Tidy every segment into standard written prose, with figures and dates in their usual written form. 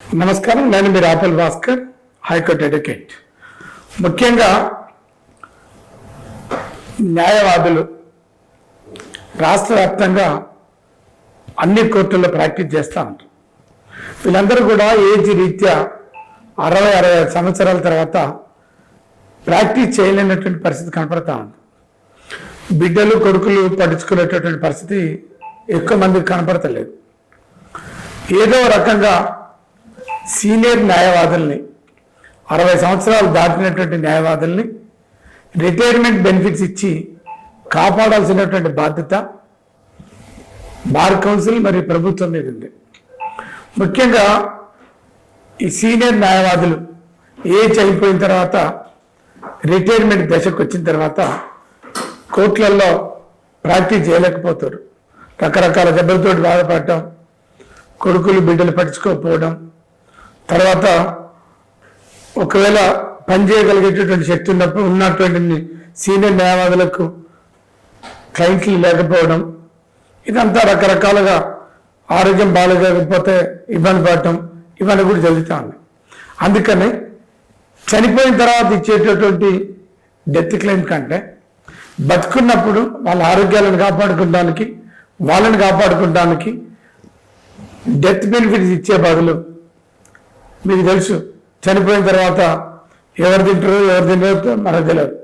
నమస్కారం, నేను మీ Rapal Bhaskar, high court advocate. ముఖ్యంగా న్యాయవాదులు రాష్ట్ర వ్యాప్తంగా అన్ని కోర్టుల్లో ప్రాక్టీస్ చేస్తూ ఉంటారు. వీళ్ళందరూ కూడా ఏజ్ రీత్యా 60-65 సంవత్సరాల తర్వాత ప్రాక్టీస్ చేయలేనటువంటి పరిస్థితి కనపడతా ఉంది. బిడ్డలు కొడుకులు పట్టించుకునేటటువంటి పరిస్థితి ఎక్కువ మందికి కనపడతలేదు. ఏదో రకంగా సీనియర్ న్యాయవాదుల్ని 60 సంవత్సరాలు దాటినటువంటి న్యాయవాదుల్ని రిటైర్మెంట్ బెనిఫిట్స్ ఇచ్చి కాపాడాల్సినటువంటి బాధ్యత బార్ కౌన్సిల్ మరియు ప్రభుత్వం మీద ఉంది. ముఖ్యంగా ఈ సీనియర్ న్యాయవాదులు ఏజ్ అయిపోయిన తర్వాత రిటైర్మెంట్ దశకు వచ్చిన తర్వాత కోర్టులలో ప్రాక్టీస్ చేయలేకపోతారు. రకరకాల జబ్బులతో బాధపడటం, కొడుకులు బిడ్డలు పట్టించుకోకపోవడం, తర్వాత ఒకవేళ పనిచేయగలిగేటటువంటి శక్తి ఉన్నటువంటి సీనియర్ న్యాయవాదులకు క్లయింట్లు లేకపోవడం, ఇదంతా రకరకాలుగా ఆరోగ్యం బాగాలేకపోతే ఇబ్బంది పడటం, ఇవన్నీ కూడా జరుగుతూ ఉన్నాయి. అందుకని చనిపోయిన తర్వాత ఇచ్చేటటువంటి డెత్ క్లెయిమ్ కంటే బతుకున్నప్పుడు వాళ్ళ ఆరోగ్యాలను కాపాడుకోవడానికి, వాళ్ళని కాపాడుకోవడానికి డెత్ బెనిఫిట్స్ ఇచ్చే బదులు, మీకు తెలుసు చనిపోయిన తర్వాత ఎవరు తింటారో ఎవరు తినరో మనకు తెలియదు.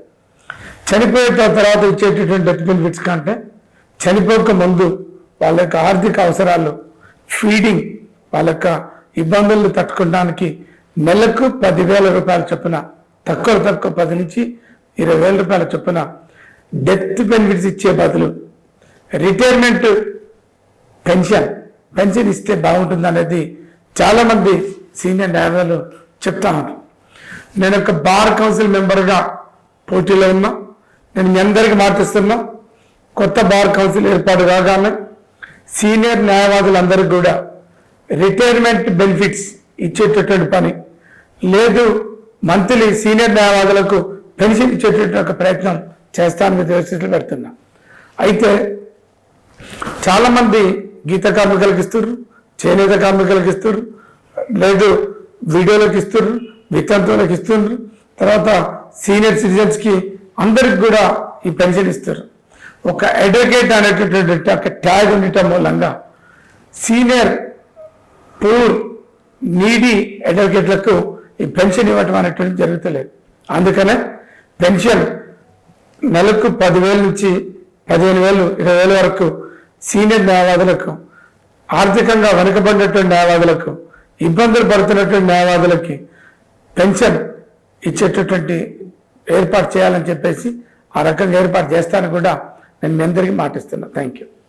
చనిపోయిన తర్వాత ఇచ్చేటటువంటి డెత్ బెనిఫిట్స్ కంటే చనిపోక ముందు వాళ్ళ యొక్క ఆర్థిక అవసరాలు, ఫీడింగ్, వాళ్ళ యొక్క ఇబ్బందులను తట్టుకోవడానికి నెలకు 10,000 రూపాయల చొప్పున, తక్కువ 10 నుంచి 20,000 రూపాయల చొప్పున డెత్ బెనిఫిట్స్ ఇచ్చే బదులు రిటైర్మెంట్ పెన్షన్ ఇస్తే బాగుంటుంది అనేది చాలామంది సీనియర్ న్యాయవాదులు చెప్తా ఉన్నారు. నేను ఒక బార్ కౌన్సిల్ మెంబర్గా పోటీలో ఉన్నా. నేను మీ అందరికీ మాటిస్తున్నా, కొత్త బార్ కౌన్సిల్ ఏర్పాటు కాగానే సీనియర్ న్యాయవాదులందరికీ కూడా రిటైర్మెంట్ బెనిఫిట్స్ ఇచ్చేటటువంటి పని లేదు, మంత్లీ సీనియర్ న్యాయవాదులకు పెన్షన్ ఇచ్చేటటువంటి ఒక ప్రయత్నం చేస్తానని దృష్టిలో పెడుతున్నా. అయితే చాలామంది గీత కార్మికులకు ఇస్తున్నారు, చేనేత కార్మికులకు ఇస్తున్నారు, లేదు వీడియోలకు ఇస్తున్నారు, వితంతువులకు ఇస్తున్నారు, తర్వాత సీనియర్ సిటిజన్స్కి అందరికి కూడా ఈ పెన్షన్ ఇస్తారు. ఒక అడ్వకేట్ అనేటటువంటి ఒక ట్యాగ్ ఉండటం మూలంగా సీనియర్ పూర్ నీడీ అడ్వకేట్లకు ఈ పెన్షన్ ఇవ్వటం అనేటువంటి జరుగుతలేదు. అందుకనే పెన్షన్ నెలకు 10,000 నుంచి 15,000, 20,000 వరకు సీనియర్ న్యాయవాదులకు, ఆర్థికంగా వెనుకబడినటువంటి న్యాయవాదులకు, ఇబ్బందులు పడుతున్నటువంటి న్యాయవాదులకి పెన్షన్ ఇచ్చేటటువంటి ఏర్పాటు చేయాలని చెప్పేసి ఆ రకంగా ఏర్పాటు చేస్తాను కూడా నేను మీ అందరికీ మాటిస్తున్నాను. Thank you.